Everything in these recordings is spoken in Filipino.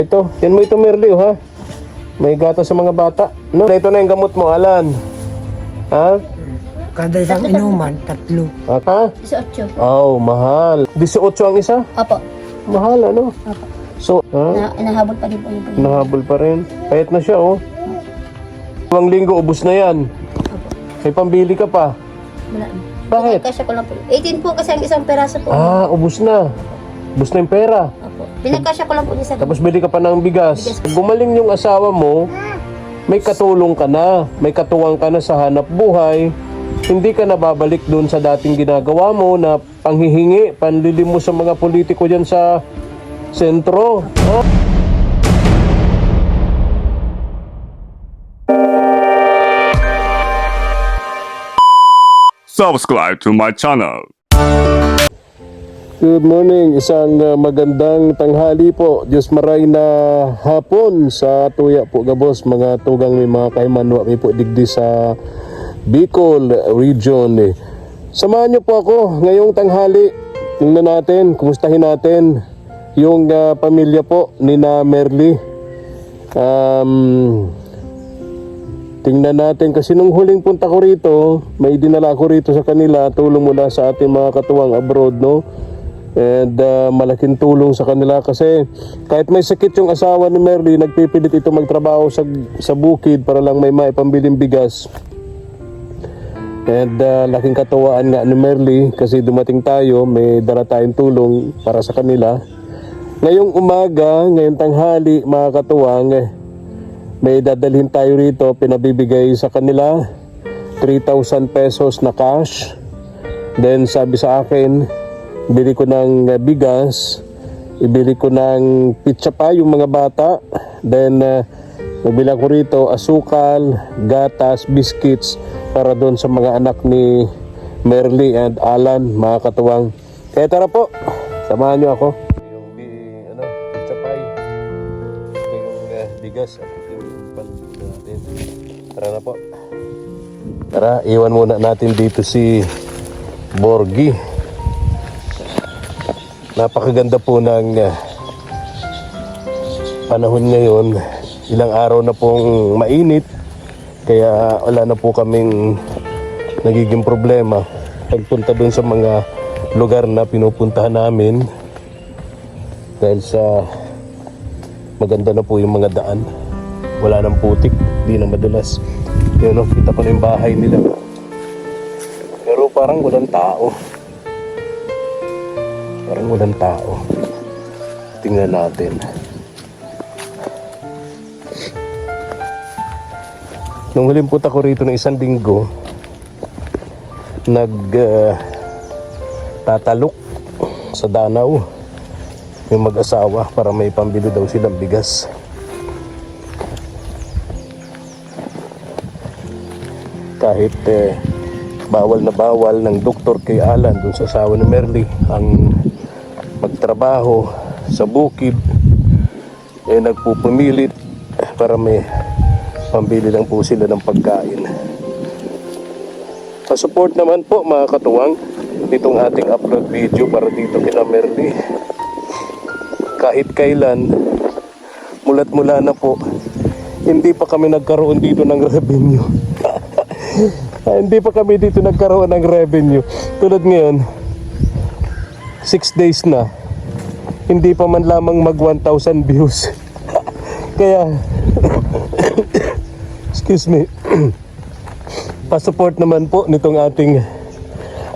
Ito, yan mo ito Merly, ha? May gatas sa mga bata. No? Ito na yung gamot mo, Alan. Ha? Kada isang inuman, 3. Ha? 18 po. Oh, mahal. 18 ang isa? Opo. Mahal, ano? Opo. So, ha? Nahabol pa rin po yung pag-ibig. Nahabol pa rin. Payat na siya, oh. 2 linggo, ubus na yan. Opo. May pambili ka pa. Wala. Bakit? Pinagkasya ko lang po. 18 po kasi ang isang peraso po. Ah, ubus na. Ubus na yung pera. Opo. Pinagkasya ko lang po niya sa Tapos bili ka pa ng bigas. Bigas. Gumaling yung asawa mo, may katulong ka na, may katuwang ka na sa hanap buhay. Hindi ka na babalik doon sa dating ginagawa mo na panghihingi, panlilim mo sa mga politiko dyan sa sentro. Oh. Subscribe to my channel. Good morning, isang magandang tanghali po. Diyos maray na hapon sa tuya po gabos, mga tugang may mga kaimanwa may po digdi sa Bicol region. Samahan niyo po ako ngayong tanghali. Tingnan natin, kumustahin natin yung pamilya po ni na Merly. Tingnan natin kasi nung huling punta ko rito, may dinala ko rito sa kanila, tulong mula sa ating mga katuwang abroad, no? And malaking tulong sa kanila kasi kahit may sakit yung asawa ni Merly, nagpipilit ito magtrabaho sa bukid para lang may maipambiling bigas. And laking katuwaan nga ni Merly kasi dumating tayo, may dala tayong tulong para sa kanila. Ngayong umaga, ngayong tanghali, mga katuwang, may dadalhin tayo rito, pinabibigay sa kanila 3,000 pesos na cash. Then sabi sa akin, bili ko ng bigas, ibili ko ng pizza pa yung mga bata. Then nabila ko rito asukal, gatas, biscuits para doon sa mga anak ni Merly and Alan, mga katuwang. Kaya tara po, samahan nyo ako. Yung pizza pie, yung bigas at yung panlito natin. Tara na po. Tara, iwan muna natin dito si Borgie. Napakaganda po ng panahon ngayon. Ilang araw na pong mainit, kaya wala na po kaming nagiging problema pagpunta dun sa mga lugar na pinupuntahan namin dahil sa maganda na po yung mga daan, wala nang putik, di na madulas. Yun, no, kita ko na yung bahay nila pero parang walang tao. Parang walang tao. Tingnan natin. Nung huling punta ko rito ng 1 linggo, tatalok sa Danau yung mag-asawa para may pambili daw silang bigas. Kahit bawal na bawal ng doktor kay Alan dun sa asawa ni Merly ang magtrabaho sa bukid, nagpupumilit para may pambili lang po sila ng pagkain. Pa-support naman po mga katuwang itong ating upload video para dito kina Merly. Kahit kailan, mulat mula na po, hindi pa kami nagkaroon dito ng revenue. Hindi pa kami dito nagkaroon ng revenue. Tulad ngayon, 6 days na, hindi pa man lamang mag 1,000 views. Kaya excuse me, pa-support naman po nitong ating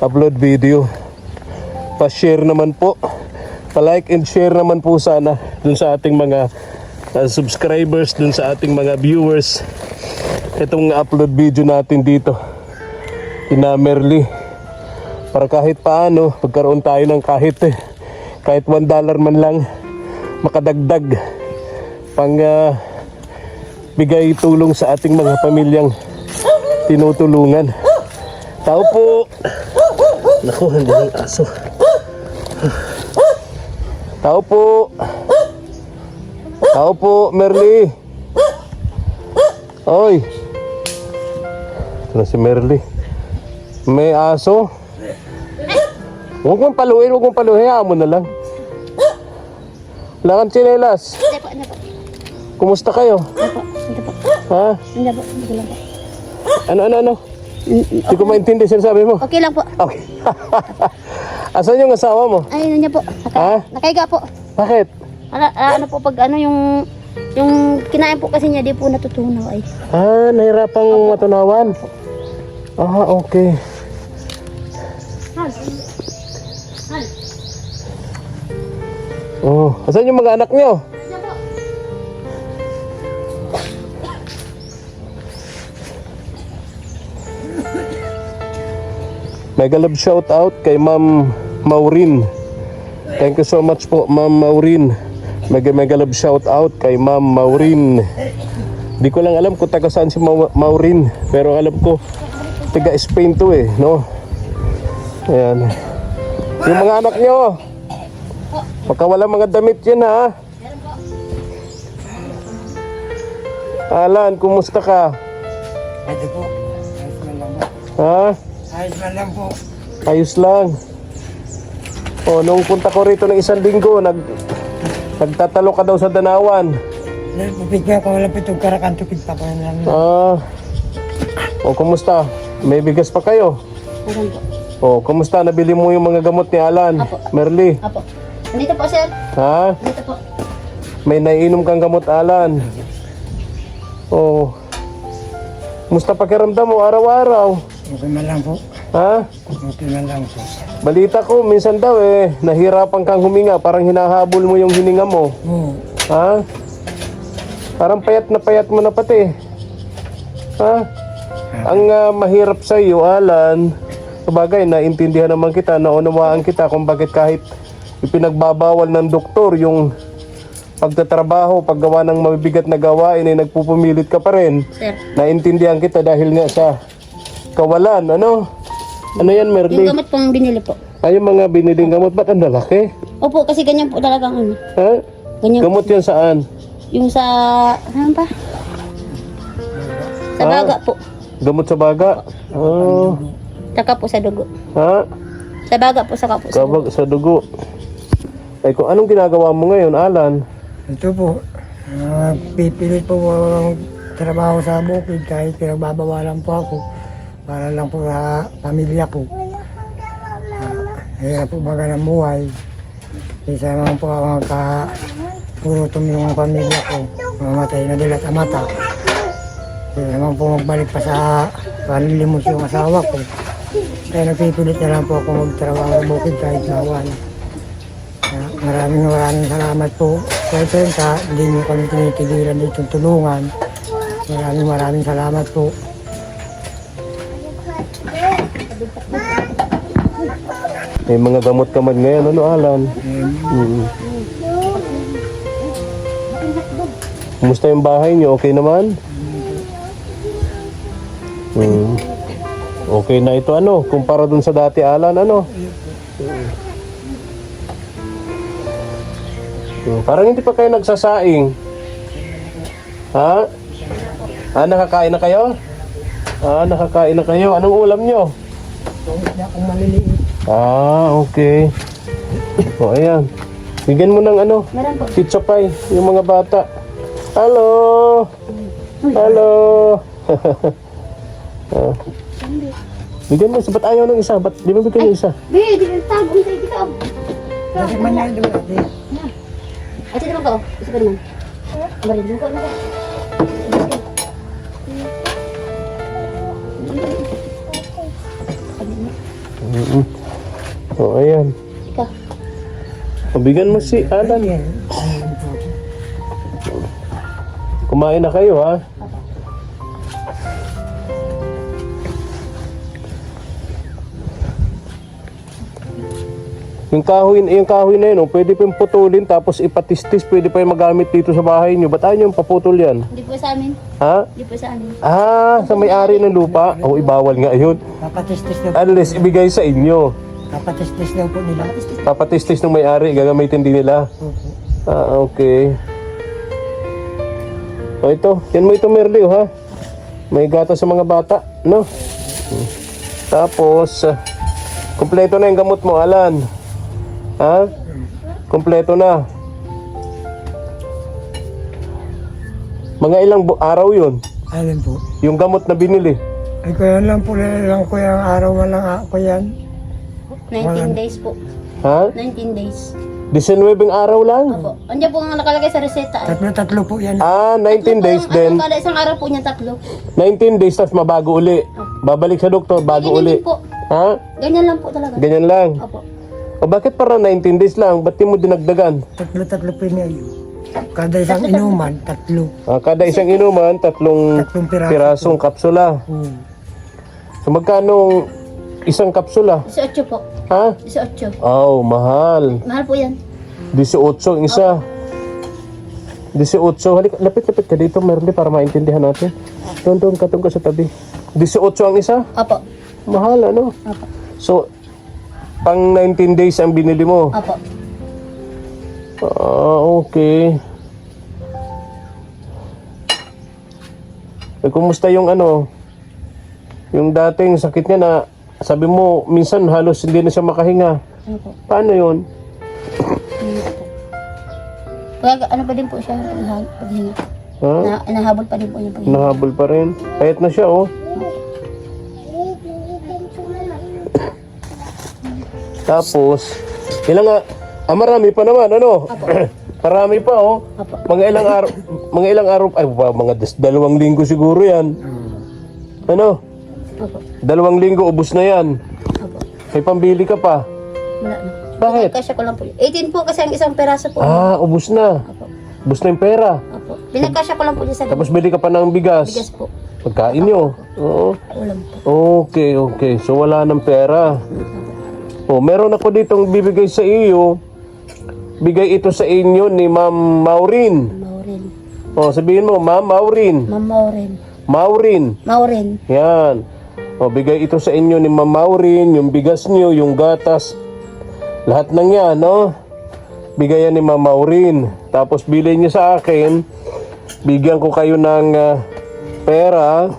upload video. Pa-share naman po, pa-like and share naman po sana dun sa ating mga subscribers, dun sa ating mga viewers itong upload video natin dito kina Merly, para kahit paano pagkaroon tayo ng kahit $1 man lang makadagdag pang bigay tulong sa ating mga pamilyang tinutulungan. Tao po. Naku, hindi ng aso. Tao po. Tao po, Merly. Oy. Ito na si Merly. May aso. Huwag mong paluhin, hayaan mo na lang. Wala kang tsinelas. niya po. Kumusta kayo? Opo, ito po. Ha? Hindi po, hindi ko lang po. Ano? Hindi ko maintindihan sinasabi mo. Okay lang po. Okay. Asan yung asawa mo? Ayun niya po. Ha? Nakaiga po. Bakit? Ano po pag ano yung kinain po kasi niya di po natutunaw ay. Nahirapang matunawan. Okay. Asan yung mga anak nyo? Mega love shout out kay Ma'am Maureen. Thank you so much po, Ma'am Maureen. Mega love shout out kay Ma'am Maureen. Di ko lang alam kung taga saan si Maureen, pero alam ko taga Spain to no? Ayan. Yung mga anak nyo, baka wala mga damit yan ha. Alan, kumusta ka? Ito po. Ayos man lang po. Ha? Ayos man lang po. Ayos lang. Nung punta ko rito ng isang linggo, nagtatalo ka daw sa Danawan. Pupig ka ko, wala po itong karakan, tupig pa ko lang. Kumusta? May bigas pa kayo? Meron po. Kumusta? Nabili mo yung mga gamot ni Alan? Apo. Merly? Apo. Nandito po, sir. Ha? Nandito po. May naiinom kang gamot, Alan? Kumusta pakiramdam mo araw-araw? Okay man lang po. Ha? Okay man lang po. Balita ko, minsan daw nahirapan kang huminga, parang hinahabol mo yung hininga mo. Oo. Ha? Parang payat mo na pati. Ha? Ang mahirap sa iyo, Alan, sabagay, naintindihan naman kita, naunawaan kita kung bakit kahit ipinagbabawal ng doktor yung pagtatrabaho, paggawa ng mabibigat na gawain, nagpupumilit ka pa rin. Sir. Naintindihan kita dahil nga sa kawalan, ano? Ano yan, Yung Merly? gamot pong binili po. Ay, yung mga biniling gamot, ba't ang lalaki? Opo, kasi ganyan po talagang ano. Ha? Ganyan po. Gamot yan saan? Yung sa, ano pa? Sa Ah. baga po. Gamot sa baga? Saka po sa dugo. Ha? Sa baga po, saka po sa dugo. Kabag sa dugo. Ay, kung anong ginagawa mo ngayon, Alan? Ito po. Pipilit po ang trabaho sa bukid kahit pinagbabawalan po ako. Para lang po sa pamilya ko. Hirap po baga ng buhay. Isa naman po ang kagurutom yung pamilya ko. Mamatay na dilat ang mata. Kaya naman po magbalik pa sa panilimos yung asawa ko. Kaya nagpipilit na lang po ako magtrabaho sa bukid kahit bawal. Maraming salamat po. Kaya hindi nyo kami tinitigilan dito tulungan. Maraming salamat po. May mga gamot ka man ngayon, ano, Alan? Kumusta yung bahay niyo? Okay naman? Okay na ito, ano? Kumpara dun sa dati, Alan, ano? Parang hindi pa kayo nagsasaing. Ha? Nakakain na kayo? Nakakain na kayo. Anong ulam nyo? Hindi akong maliliit. Okay. Ayan. Bigyan mo ng ano, Meron po. pizza pie, yung mga bata. Hello! Hello! Bigyan mo, ba't ayaw ng isa? Ba't di ba bigyan yung isa? Di tago tayo kita. Kasi man yan doon natin. Ay, sino naman ka? Isa pa naman. Marin ko na ka. Ayan. Ikaw. Bigyan mo si Alan. Yan. Kumain na kayo, ha? Yung kahoy na yun, pwede pa yung putulin tapos ipatistis, pwede pa yung magamit dito sa bahay nyo. Ba't ayaw yung paputol yan? Hindi po sa amin. Ha? Hindi po sa amin. Sa may-ari ng lupa? Ibawal nga yun. Papatistis na po. Unless ibigay sa inyo. Papatistis na po nila. Papatistis ng may-ari, gagamitin din nila. Opo. Okay. Ito. Yan mo ito, Merly, ha? May gata sa mga bata, no? Tapos, kumpleto na yung gamot mo, Alan. Ha? Kumpleto na. Mga ilang araw yun? Alin po? Yung gamot na binili? Ay, kaya lang po, lang ko yung araw lang ako yan. 19 days po. Ha? 19 days. 19 araw lang? Opo. Andiyan po ang nakalagay sa reseta. Eh. Tatlo po yan. 19 days din. Kada isang araw po niya 3. 19 days tapos mabago uli. Babalik sa doktor, bago Ganyan uli. din po. Ha? Ganyan lang po talaga. Ganyan lang. Opo. O bakit parang 19 days lang? Ba't di mo dinagdagan? Tatlo po niya yun. Kada isang inuman, 3. Kada isang inuman, tatlong Tatlong piraso. pirasong kapsula. So magkano isang kapsula? 18 po. Ha? 18. Oh, mahal. Mahal po yan. 18 ang isa. 18. Halika, lapit-lapit ka dito, Merly, para maintindihan natin. Doon ka sa tabi. 18 ang isa? Opo. Mahal, ano? Opo. So, pang 19 days ang binili mo? Opo. Okay. Eh, kumusta yung ano? Yung dating sakit niya na sabi mo, minsan halos hindi na siya makahinga. Opo. Paano yun? Kaya ano pa din po siya paghinga. Ha? Nahabol pa din po yung paghinga. Nahabol pa rin. Payat na siya, oh. Tapos, marami pa naman, ano? Marami pa, oh. Apo. Mga ilang araw, ay, mga 2 linggo siguro yan. Ano? Opo. 2 linggo, ubos na yan. Opo. May pambili ka pa. Wala na. Bakit? Pinagkasya ko lang po. 18 po kasi ang isang peraso po. Ubos na. Opo. Ubos na yung pera. Opo. Pinagkasya ko lang po niya sa Tapos bili ka pa ng bigas. bigas po. Pagkain nyo. Oo. Ulam po. Okay. So wala ng pera. Oh, meron ako ditong bibigay sa iyo. Bigay ito sa inyo ni Ma'am Maureen. Maureen. Oh, sabihin mo, Ma'am Maureen. Ma'am Maureen. Maureen. Maureen. Yan. O, bigay ito sa inyo ni Ma'am Maureen, yung bigas nyo, yung gatas. Lahat ng yan, no? Bigay yan ni Ma'am Maureen. Tapos bilhin niyo sa akin, bigyan ko kayo ng pera.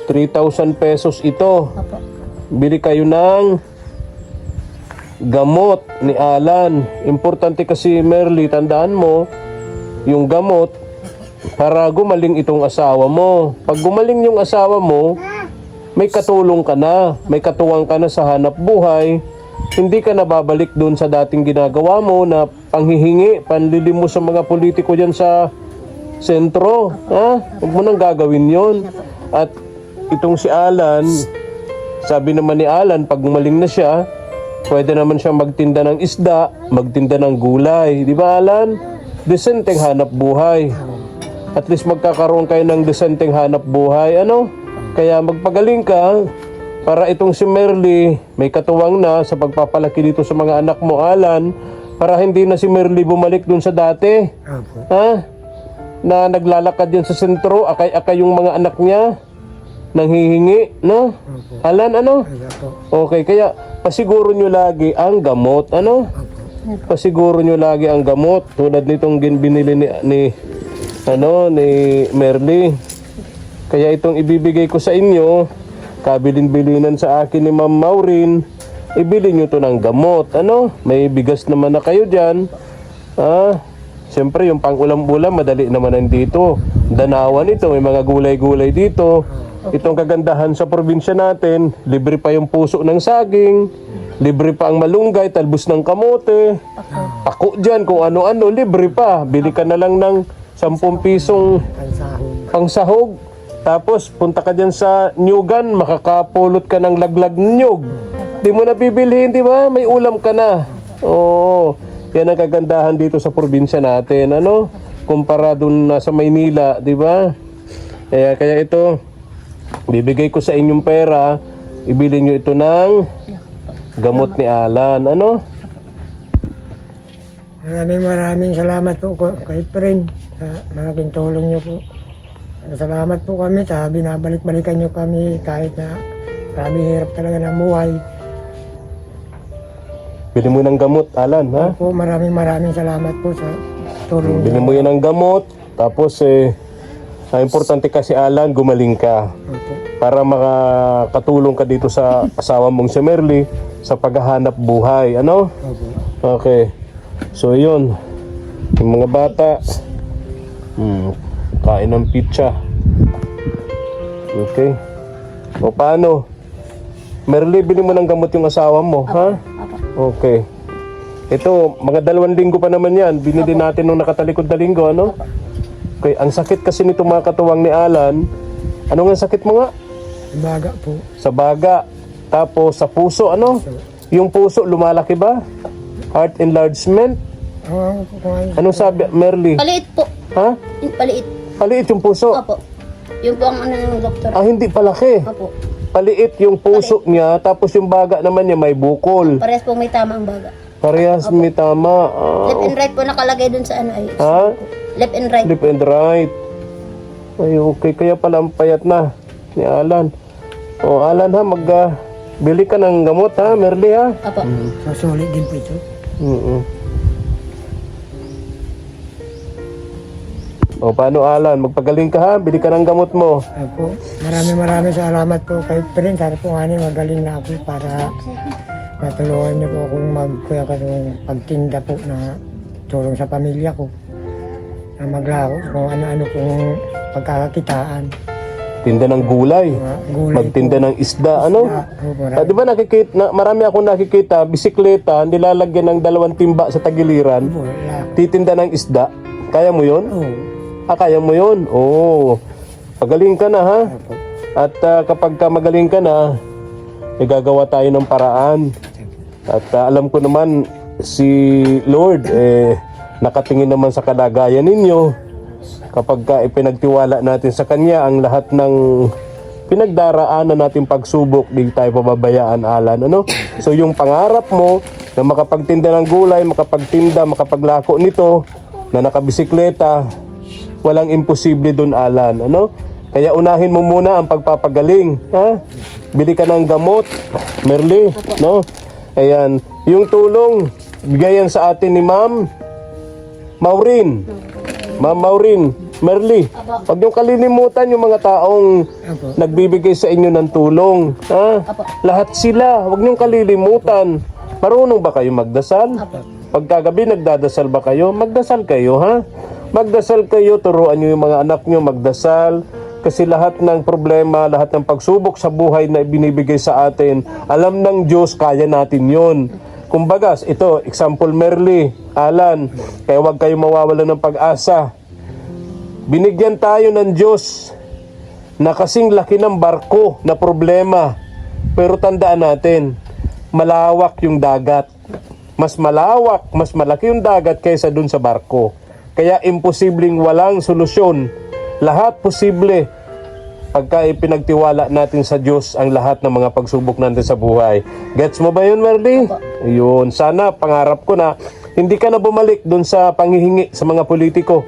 3,000 pesos ito. Opo. Bili kayo ng gamot ni Alan. Importante kasi, Merly, tandaan mo, yung gamot, para gumaling itong asawa mo. Pag gumaling yung asawa mo, may katulong ka na, may katuwang ka na sa hanap buhay, hindi ka na babalik doon sa dating ginagawa mo na panghihingi, panlilim mo sa mga politiko dyan sa sentro. Ha? Huwag mo nang gagawin yon. At itong si Alan, sabi naman ni Alan, pag gumaling na siya, pwede naman siya magtinda ng isda, magtinda ng gulay. Di ba, Alan? Desenteng hanap buhay. At least magkakaroon kayo ng desenteng hanap buhay. Ano? Kaya magpagaling ka para itong si Merly may katuwang na sa pagpapalaki dito sa mga anak mo, Alan, para hindi na si Merly bumalik dun sa dati. Opo. Ha? Na naglalakad yan sa sentro, akay-akay yung mga anak niya, nanghihingi, no? Alan, ano? Kaya po. Okay, kaya pasiguro nyo lagi ang gamot, ano? Pasiguro nyo lagi ang gamot tulad nitong binili ni Merly. Kaya itong ibibigay ko sa inyo, kabilin-bilinan sa akin ni Ma'am Maureen, ibili nyo to ng gamot, ano? May bigas naman na kayo dyan. Siyempre yung pang-ulam-ulam, madali naman nandito. Danawan ito, may mga gulay-gulay dito. Itong kagandahan sa probinsya natin, libre pa yung puso ng saging, libre pa ang malunggay, talbos ng kamote, pako dyan, kung ano-ano, libre pa. Bili ka na lang ng 10 pisong Pansahog. pangsahog. Tapos punta ka dyan sa Nyugan, makakapulot ka ng laglag nyug. Di mo na bibilhin, di ba? May ulam ka na. Oo, yan ang kagandahan dito sa probinsya natin, ano? Kumpara dun sa Maynila, di ba? Kaya ito, bibigay ko sa inyong pera, ibili nyo ito ng gamot ni Alan, ano? Maraming salamat po kay friend sa malaking tulong niyo po. Salamat po kami sa binabalik-balikan niyo kami kahit na marami hirap talaga ng buhay. Bili mo ng gamot, Alan, ha? Po, maraming salamat po sa tulong Bili niyo. mo yan ng gamot, tapos ang importante kasi, Alan, gumaling ka. Opo. Para makakatulong ka dito sa asawa mong si Merly sa paghahanap buhay, ano? Opo. Okay. So, yun. Yung mga bata, Kain ng pizza. Okay. O paano? Merly, bili mo ng gamot yung asawa mo, ha? Apo. Okay. Ito, mga 2 linggo pa naman yan. Binili natin nung nakatalikod na linggo, ano? Okay, ang sakit kasi nito mga katuwang ni Alan. Ano nga sakit mo nga? Baga po. Sa baga. Tapos sa puso, ano? Yung puso, lumalaki ba? Heart enlargement? Ang kukuhain. Anong sabi, Merly? Paliit po. Ha? Paliit. Paliit yung puso? Opo. Yung po ang ano ng doktor. Ah, hindi palaki. Opo. Paliit yung puso niya, tapos yung baga naman niya may bukol. Parehas po may tama ang baga. Parehas may tama. Left and right po nakalagay dun sa ano ay. Ha? Left and right. Left and right. Ay, okay. Kaya pala ang payat na ni Alan. O, Alan ha, bili ka ng gamot ha, Merly ha. Opo. Susulit din po ito. O, paano Alan? Magpagaling ka ha, bili ka ng gamot mo. Opo. Maraming salamat po kay Prince. Sana po nga magaling na ako para matulungan niyo po akong magkuya ka ng pagtinda po na tulong sa pamilya ko. Na maglako kung ano-ano pong pagkakakitaan. Tinda ng gulay. Mga gulay Magtinda po. ng isda, ano? Opo, Di ba marami akong nakikita, bisikleta, nilalagyan ng 2 timba sa tagiliran, Opo, wala. titinda ng isda. Kaya mo yun? Oo. Kaya mo yun? Oo. Pagaling ka na ha. Opo. At kapag ka magaling ka na, gagawa tayo ng paraan. At alam ko naman, si Lord, nakatingin naman sa kalagayan ninyo. Kapag ka ipinagtiwala natin sa Kanya ang lahat ng pinagdaraanan natin pagsubok, di tayo pababayaan, Alan. Ano? So yung pangarap mo na makapagtinda ng gulay, makapagtinda, makapaglako nito, na nakabisikleta, walang imposible dun, Alan. Ano? Kaya unahin mo muna ang pagpapagaling. Ha? Bili ka ng gamot, Merly. No? Ayan. Yung tulong, bigayan sa atin ni Ma'am Maureen. Ma'am Maureen, Merly. Huwag niyong kalilimutan yung mga taong Opo. nagbibigay sa inyo ng tulong. Ha? Lahat sila, huwag niyong kalilimutan. Marunong ba kayo magdasal? Pagkagabi nagdadasal ba kayo? Magdasal kayo, ha? Magdasal kayo, turuan niyo yung mga anak niyo magdasal. Kasi lahat ng problema, lahat ng pagsubok sa buhay na binibigay sa atin, alam ng Diyos, kaya natin yon. Kumbaga, ito, example Merly, Alan, kaya huwag kayo mawawala ng pag-asa. Binigyan tayo ng Diyos na kasing laki ng barko na problema. Pero tandaan natin, malawak yung dagat. Mas malawak, mas malaki yung dagat kaysa dun sa barko. Kaya imposibleng walang solusyon. Lahat posible pagka ipinagtiwala natin sa Diyos ang lahat ng mga pagsubok natin sa buhay. Gets mo ba yun, Merly? Yun. Sana, pangarap ko na hindi ka na bumalik dun sa panghihingi sa mga politiko.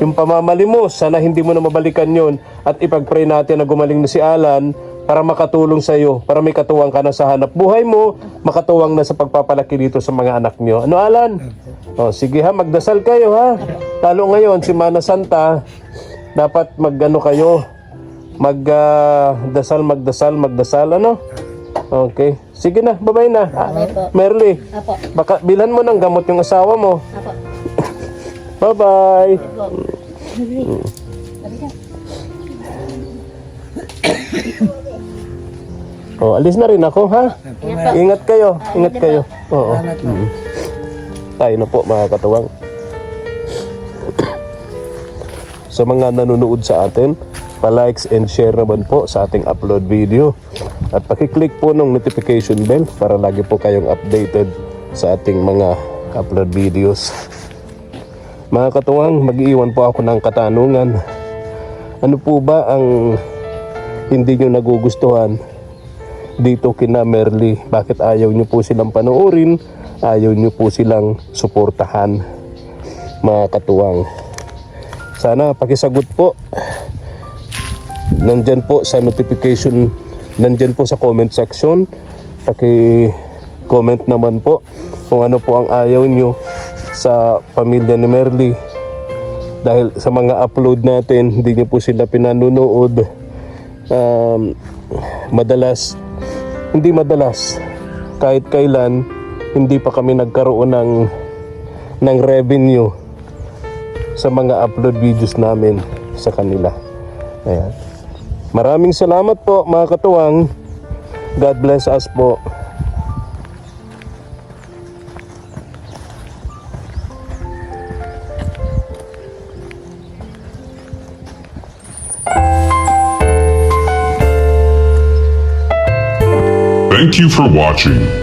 Yung pamamalimos, sana hindi mo na mabalikan yun. At ipag-pray natin na gumaling na si Alan para makatulong sa iyo, para may katuwang ka na sa hanap buhay mo, makatuwang na sa pagpapalaki dito sa mga anak nyo. Ano, Alan? O, sige ha, magdasal kayo ha. Lalo ngayon, Semana Santa, dapat magano kayo, magdasal, ano? Okay. Sige na, bye-bye na. Merly, Apo. baka bilhan mo ng gamot yung asawa mo. Apo. Bye-bye. Oh, alis na rin ako, ha? Ingat kayo, ingat kayo. Oo. Tayo na po, mga katuwang. Sa mga nanonood sa atin, pa-likes and share naman po sa ating upload video. At pakiclick po ng notification bell para lagi po kayong updated sa ating mga upload videos. Mga katuwang, mag-iwan po ako ng katanungan. Ano po ba ang hindi nyo nagugustuhan dito kina Merly? Bakit ayaw nyo po silang panoorin? Ayaw nyo po silang suportahan, mga katuwang? Sana pakisagot po. Nandyan po sa notification, nandyan po sa comment section. Paki-comment naman po kung ano po ang ayaw nyo sa pamilya ni Merly. Dahil sa mga upload natin, hindi nyo po sila pinanunood. Kahit kailan, hindi pa kami nagkaroon ng revenue sa mga upload videos namin. sa kanila. Ayan. Maraming salamat po mga katuwang. God bless us po. Thank you for watching.